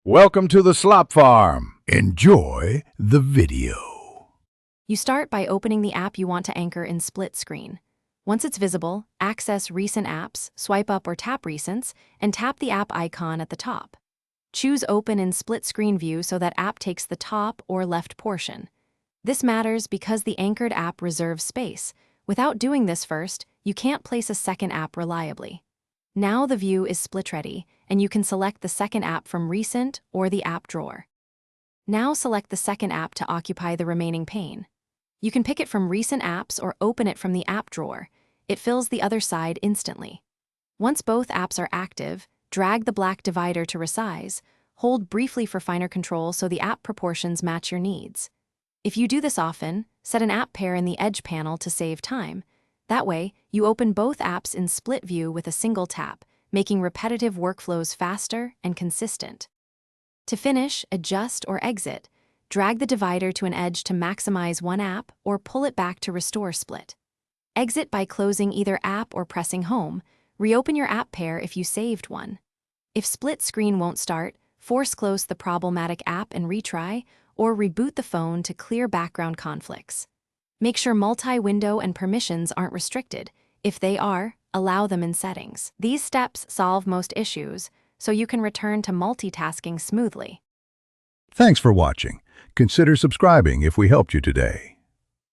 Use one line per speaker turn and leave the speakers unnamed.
Welcome to the Slop Farm. Enjoy the video.
You start by opening the app you want to anchor in split screen. Once it's visible, access Recent Apps, swipe up or tap Recents, and tap the app icon at the top. Choose Open in split screen view so that app takes the top or left portion. This matters because the anchored app reserves space. Without doing this first, you can't place a second app reliably. Now the view is split ready, and you can select the second app from Recent or the app drawer. Now select the second app to occupy the remaining pane. You can pick it from Recent Apps or open it from the app drawer. It fills the other side instantly. Once both apps are active, drag the black divider to resize. Hold briefly for finer control so the app proportions match your needs. If you do this often, set an app pair in the Edge panel to save time. That way, you open both apps in split view with a single tap, making repetitive workflows faster and consistent. To finish, adjust or exit, drag the divider to an edge to maximize one app or pull it back to restore split. Exit by closing either app or pressing home. Reopen your app pair if you saved one. If split screen won't start, force close the problematic app and retry, or reboot the phone to clear background conflicts. Make sure multi-window and permissions aren't restricted. If they are, allow them in settings. These steps solve most issues, so you can return to multitasking smoothly.
Thanks for watching. Consider subscribing if we helped you today.